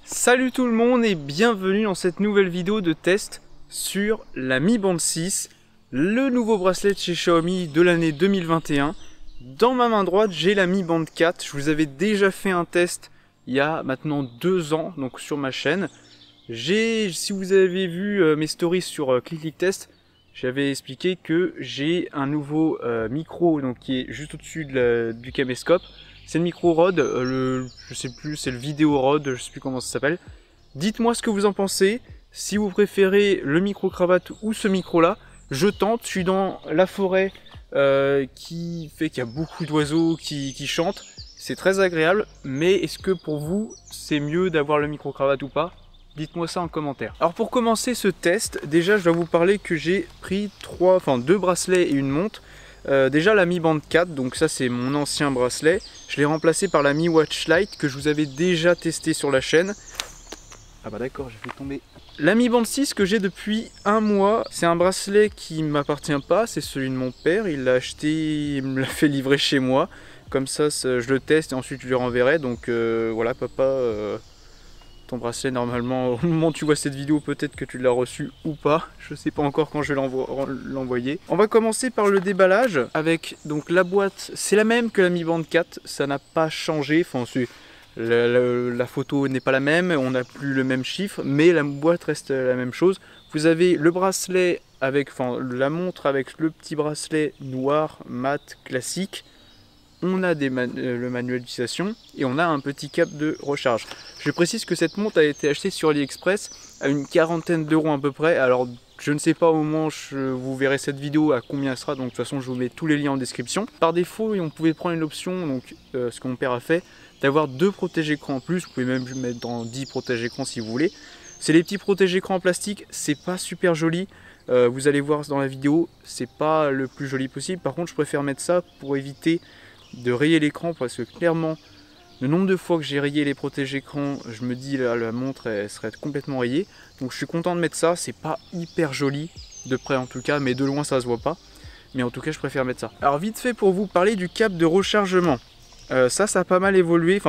Salut tout le monde et bienvenue dans cette nouvelle vidéo de test sur la Mi Band 6, le nouveau bracelet de chez Xiaomi de l'année 2021. Dans ma main droite, j'ai la Mi Band 4. Je vous avais déjà fait un test il y a maintenant 2 ans, donc sur ma chaîne. Si vous avez vu mes stories sur ClickTest, j'avais expliqué que j'ai un nouveau micro donc, qui est juste au-dessus du caméscope. C'est le micro Rode, je sais plus, c'est le vidéo Rode, je sais plus comment ça s'appelle. Dites-moi ce que vous en pensez, si vous préférez le micro cravate ou ce micro là. Je tente, je suis dans la forêt qui fait qu'il y a beaucoup d'oiseaux qui chantent. C'est très agréable, mais est-ce que pour vous c'est mieux d'avoir le micro cravate ou pas? Dites-moi ça en commentaire. Alors pour commencer ce test, déjà je dois vous parler que j'ai pris 2 bracelets et une montre. Déjà la Mi Band 4, donc ça c'est mon ancien bracelet. Je l'ai remplacé par la Mi Watch Lite que je vous avais déjà testé sur la chaîne. Ah bah d'accord, j'ai fait tomber. La Mi Band 6 que j'ai depuis un mois, c'est un bracelet qui ne m'appartient pas, c'est celui de mon père. Il l'a acheté, il me l'a fait livrer chez moi. Comme ça, je le teste et ensuite je le renverrai. Donc voilà papa, ton bracelet normalement au moment où tu vois cette vidéo peut-être que tu l'as reçu ou pas, je sais pas encore quand je vais l'envoyer. On va commencer par le déballage avec donc la boîte, c'est la même que la Mi Band 4, ça n'a pas changé, enfin la photo n'est pas la même, on n'a plus le même chiffre, mais la boîte reste la même chose. Vous avez le bracelet avec, la montre avec le petit bracelet noir mat classique. On a le manuel d'utilisation et on a un petit câble de recharge. Je précise que cette montre a été achetée sur AliExpress à une quarantaine d'euros à peu près. Alors je ne sais pas au moment où vous verrez cette vidéo à combien elle sera, donc de toute façon je vous mets tous les liens en description. Par défaut, on pouvait prendre une option, donc ce que mon père a fait, d'avoir 2 protège-écrans en plus. Vous pouvez même mettre dans 10 protège-écrans si vous voulez. C'est les petits protège-écrans en plastique, c'est pas super joli. Vous allez voir dans la vidéo, c'est pas le plus joli possible. Par contre je préfère mettre ça pour éviter de rayer l'écran, parce que clairement le nombre de fois que j'ai rayé les protège-écrans, je me dis là la montre elle serait complètement rayée. Donc je suis content de mettre ça, c'est pas hyper joli de près en tout cas, mais de loin ça se voit pas, mais en tout cas je préfère mettre ça. Alors vite fait pour vous parler du câble de rechargement, ça a pas mal évolué,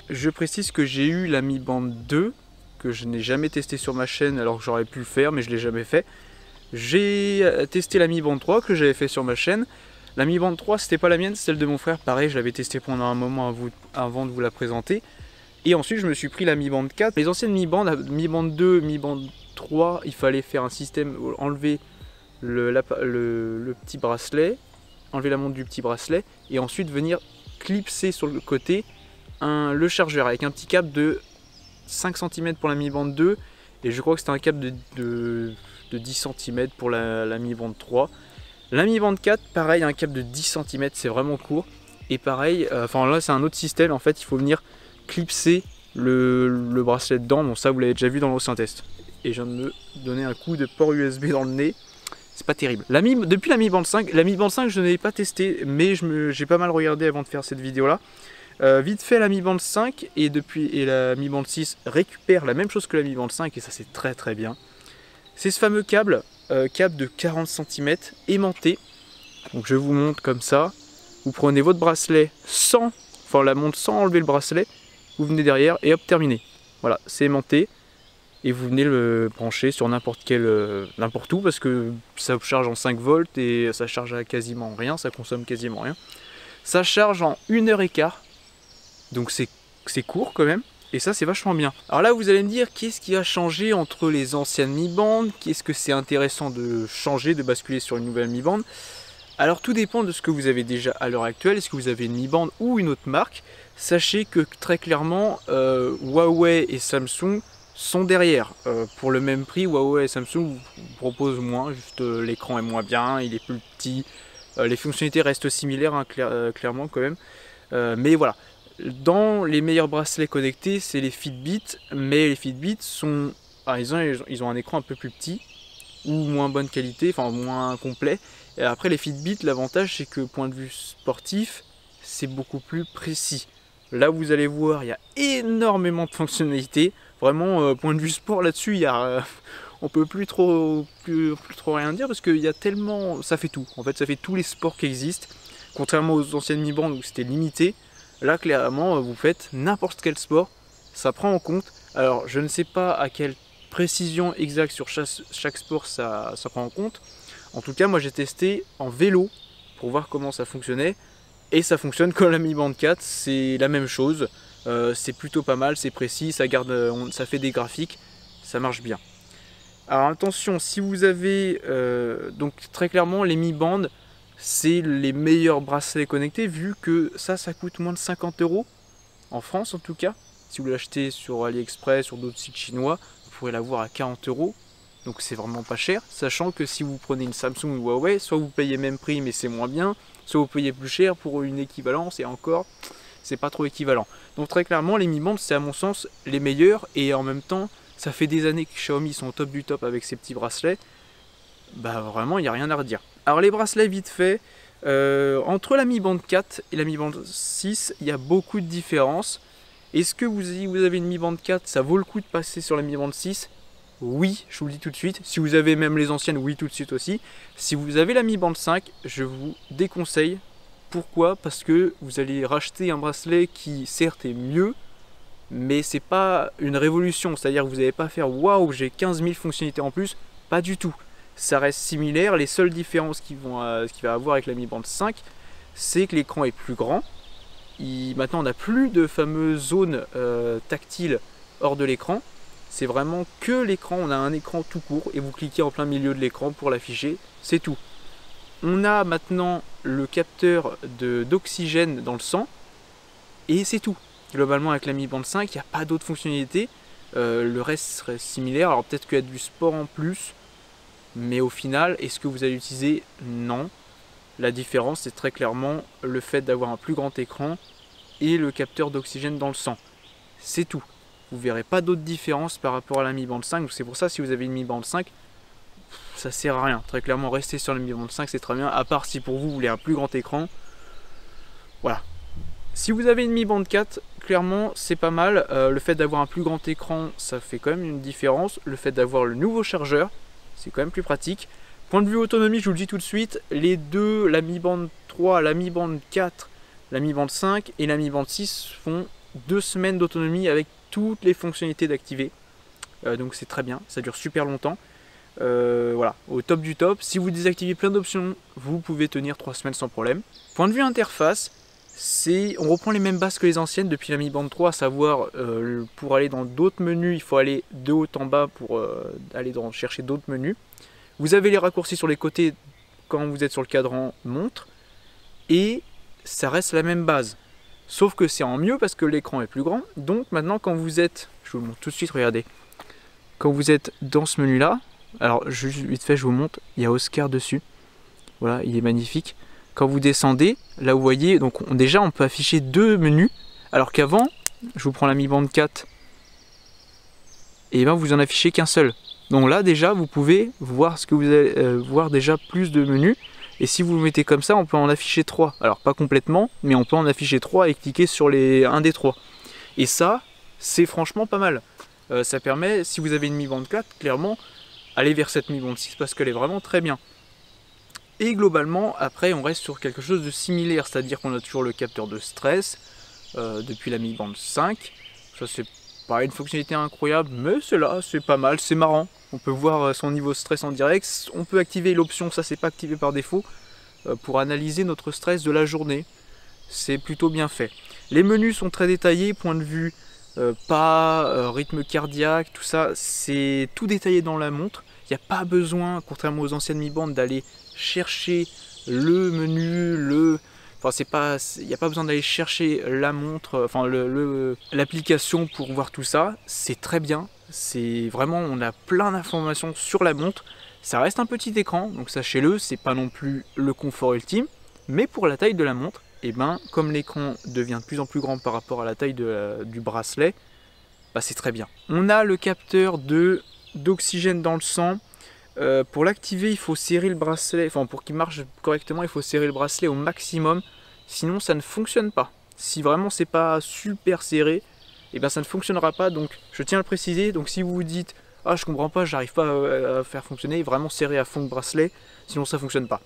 Je précise que j'ai eu la Mi Band 2 que je n'ai jamais testé sur ma chaîne alors que j'aurais pu le faire, mais je l'ai jamais fait. J'ai testé la Mi Band 3 que j'avais fait sur ma chaîne. La Mi Band 3 c'était pas la mienne, c'est celle de mon frère, pareil je l'avais testé pendant un moment avant de vous la présenter. Et ensuite je me suis pris la Mi Band 4. Les anciennes Mi Band, la Mi Band 2, Mi Band 3, il fallait faire un système, enlever le petit bracelet, enlever la montre du petit bracelet et ensuite venir clipser sur le côté le chargeur avec un petit câble de 5 cm pour la Mi Band 2 et je crois que c'était un câble de 10 cm pour la Mi Band 3. La Mi Band 4, pareil, un câble de 10 cm, c'est vraiment court. Et pareil, là c'est un autre système, en fait il faut venir clipser le bracelet dedans. Bon ça vous l'avez déjà vu dans l'ancien test. Et je viens de me donner un coup de port USB dans le nez. C'est pas terrible. Depuis la Mi Band 5, la Mi Band 5 je ne l'ai pas testé, mais j'ai pas mal regardé avant de faire cette vidéo là. Vite fait la Mi Band 5 et la Mi Band 6 récupère la même chose que la Mi Band 5 et ça c'est très très bien. C'est ce fameux câble de 40 cm aimanté. Donc je vous montre comme ça. Vous prenez votre bracelet la montre sans enlever le bracelet. Vous venez derrière et hop, terminé. Voilà, c'est aimanté. Et vous venez le brancher sur n'importe où parce que ça charge en 5 volts et ça charge à quasiment rien, ça consomme quasiment rien. Ça charge en 1h15. Donc c'est court quand même. Et ça c'est vachement bien. Alors là vous allez me dire qu'est-ce qui a changé entre les anciennes Mi Band, qu'est-ce que c'est intéressant de changer, de basculer sur une nouvelle Mi Band. Alors tout dépend de ce que vous avez déjà à l'heure actuelle, est-ce que vous avez une Mi Band ou une autre marque. Sachez que très clairement Huawei et Samsung sont derrière. Pour le même prix, Huawei et Samsung vous proposent moins, juste l'écran est moins bien, il est plus petit, les fonctionnalités restent similaires hein, clairement quand même. Mais voilà. Dans les meilleurs bracelets connectés, c'est les Fitbit, mais les Fitbit sont... Ah, ils ont un écran un peu plus petit, ou moins bonne qualité, enfin moins complet. Et après les Fitbit, l'avantage c'est que point de vue sportif, c'est beaucoup plus précis. Là vous allez voir, il y a énormément de fonctionnalités. Vraiment, point de vue sport là-dessus, il y a... on peut plus trop rien dire parce qu'il y a tellement... Ça fait tout, en fait ça fait tous les sports qui existent. Contrairement aux anciennes Mi Band où c'était limité. Là, clairement, vous faites n'importe quel sport, ça prend en compte. Alors, je ne sais pas à quelle précision exacte sur chaque sport ça prend en compte. En tout cas, moi j'ai testé en vélo pour voir comment ça fonctionnait. Et ça fonctionne comme la Mi Band 4, c'est la même chose. C'est plutôt pas mal, c'est précis, ça fait des graphiques, ça marche bien. Alors attention, si vous avez... donc très clairement, les Mi Band, c'est les meilleurs bracelets connectés vu que ça coûte moins de 50 € en France en tout cas. Si vous l'achetez sur AliExpress, sur d'autres sites chinois, vous pourrez l'avoir à 40 €. Donc c'est vraiment pas cher, sachant que si vous prenez une Samsung ou Huawei, soit vous payez même prix mais c'est moins bien, soit vous payez plus cher pour une équivalence et encore, c'est pas trop équivalent. Donc très clairement, les Mi Band, c'est à mon sens les meilleurs et en même temps, ça fait des années que Xiaomi sont au top du top avec ces petits bracelets. Bah vraiment, il n'y a rien à redire. Alors les bracelets vite fait, entre la Mi Band 4 et la Mi Band 6, il y a beaucoup de différences. Est-ce que vous avez une Mi Band 4, ça vaut le coup de passer sur la Mi Band 6? Oui, je vous le dis tout de suite. Si vous avez même les anciennes, oui tout de suite aussi. Si vous avez la Mi Band 5, je vous déconseille. Pourquoi? Parce que vous allez racheter un bracelet qui certes est mieux, mais c'est pas une révolution. C'est-à-dire que vous n'allez pas faire waouh, j'ai 15 000 fonctionnalités en plus. Pas du tout. Ça reste similaire. Les seules différences qu'il va avoir avec la Mi Band 5, c'est que l'écran est plus grand. Maintenant, on n'a plus de fameuses zones tactiles hors de l'écran. C'est vraiment que l'écran. On a un écran tout court et vous cliquez en plein milieu de l'écran pour l'afficher. C'est tout. On a maintenant le capteur d'oxygène dans le sang et c'est tout. Globalement, avec la Mi Band 5, il n'y a pas d'autres fonctionnalités. Le reste serait similaire. Alors peut-être qu'il y a du sport en plus. Mais au final, est-ce que vous allez l'utiliser? Non. La différence, c'est très clairement le fait d'avoir un plus grand écran et le capteur d'oxygène dans le sang. C'est tout. Vous ne verrez pas d'autres différences par rapport à la Mi Band 5. C'est pour ça, si vous avez une Mi Band 5, ça sert à rien. Très clairement, rester sur la Mi Band 5, c'est très bien. À part si pour vous, vous voulez un plus grand écran. Voilà. Si vous avez une Mi Band 4, clairement, c'est pas mal. Le fait d'avoir un plus grand écran, ça fait quand même une différence. Le fait d'avoir le nouveau chargeur, c'est quand même plus pratique. Point de vue autonomie, je vous le dis tout de suite, les deux, la Mi Band 3, la Mi Band 4, la Mi Band 5 et la Mi Band 6 font 2 semaines d'autonomie avec toutes les fonctionnalités d'activer. Donc c'est très bien, ça dure super longtemps. Voilà, au top du top. Si vous désactivez plein d'options, vous pouvez tenir 3 semaines sans problème. Point de vue interface, on reprend les mêmes bases que les anciennes depuis la Mi Band 3, à savoir pour aller dans d'autres menus, il faut aller de haut en bas pour aller chercher d'autres menus. Vous avez les raccourcis sur les côtés quand vous êtes sur le cadran montre et ça reste la même base. Sauf que c'est en mieux parce que l'écran est plus grand. Donc maintenant quand vous êtes, je vous le montre tout de suite, regardez. Quand vous êtes dans ce menu là, alors juste vite fait je vous montre, il y a Oscar dessus. Voilà, il est magnifique. Quand vous descendez, là vous voyez, donc déjà on peut afficher 2 menus. Alors qu'avant, je vous prends la Mi Band 4, et ben vous en affichez qu'un seul. Donc là déjà vous pouvez voir ce que vous allez voir déjà plus de menus. Et si vous le mettez comme ça, on peut en afficher 3. Alors pas complètement, mais on peut en afficher 3 et cliquer sur un des 3. Et ça, c'est franchement pas mal. Ça permet, si vous avez une Mi Band 4, clairement, aller vers cette Mi Band 6 parce qu'elle est vraiment très bien. Et globalement, après, on reste sur quelque chose de similaire, c'est-à-dire qu'on a toujours le capteur de stress depuis la Mi Band 5. Ça, c'est pas une fonctionnalité incroyable, mais c'est là, c'est pas mal, c'est marrant. On peut voir son niveau de stress en direct. On peut activer l'option, ça c'est pas activé par défaut, pour analyser notre stress de la journée. C'est plutôt bien fait. Les menus sont très détaillés, point de vue pas, rythme cardiaque, tout ça, c'est tout détaillé dans la montre. Il n'y a pas besoin, contrairement aux anciennes Mi Band, d'aller chercher le menu, enfin il n'y a pas besoin d'aller chercher la montre, enfin l'application pour voir tout ça. C'est très bien, c'est vraiment, on a plein d'informations sur la montre. Ça reste un petit écran, donc sachez-le, c'est pas non plus le confort ultime, mais pour la taille de la montre, et ben comme l'écran devient de plus en plus grand par rapport à la taille du bracelet, bah, c'est très bien. On a le capteur d'oxygène dans le sang. Pour l'activer, il faut serrer le bracelet, enfin pour qu'il marche correctement, il faut serrer le bracelet au maximum, sinon ça ne fonctionne pas. Si vraiment c'est pas super serré, et ben ça ne fonctionnera pas. Donc je tiens à le préciser. Donc si vous vous dites ah je comprends pas, j'arrive pas à faire fonctionner, vraiment serrer à fond le bracelet, sinon ça fonctionne pas.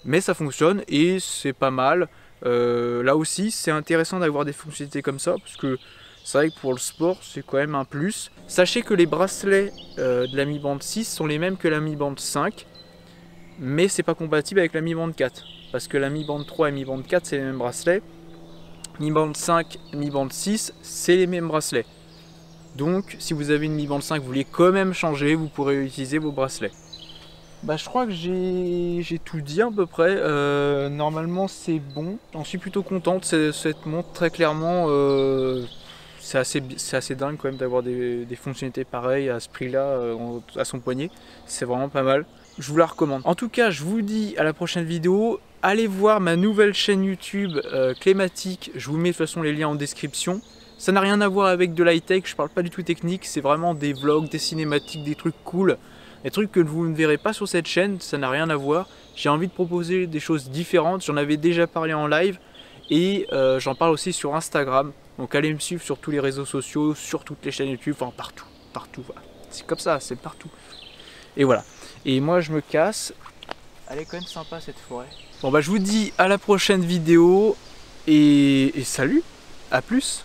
Mais ça fonctionne et c'est pas mal. Là aussi c'est intéressant d'avoir des fonctionnalités comme ça, parce que c'est vrai que pour le sport c'est quand même un plus. Sachez que les bracelets de la Mi Band 6 sont les mêmes que la Mi Band 5, mais c'est pas compatible avec la Mi Band 4, parce que la Mi Band 3 et Mi Band 4 c'est les mêmes bracelets. Mi Band 5, Mi Band 6 c'est les mêmes bracelets. Donc si vous avez une Mi Band 5, vous voulez quand même changer, vous pourrez utiliser vos bracelets. Bah je crois que j'ai tout dit à peu près. Normalement c'est bon. J'en suis plutôt contente. Cette montre très clairement, c'est assez dingue quand même d'avoir des fonctionnalités pareilles à ce prix-là, à son poignet. C'est vraiment pas mal. Je vous la recommande. En tout cas, je vous dis à la prochaine vidéo. Allez voir ma nouvelle chaîne YouTube Clématique. Je vous mets de toute façon les liens en description. Ça n'a rien à voir avec de l'high-tech, je parle pas du tout technique, c'est vraiment des vlogs, des cinématiques, des trucs cool. Des trucs que vous ne verrez pas sur cette chaîne, ça n'a rien à voir. J'ai envie de proposer des choses différentes, j'en avais déjà parlé en live. Et j'en parle aussi sur Instagram. Donc allez me suivre sur tous les réseaux sociaux, sur toutes les chaînes YouTube, enfin partout, partout. Voilà. C'est comme ça, c'est partout. Et voilà. Et moi je me casse. Elle est quand même sympa cette forêt. Bon bah je vous dis à la prochaine vidéo. Et salut, à plus.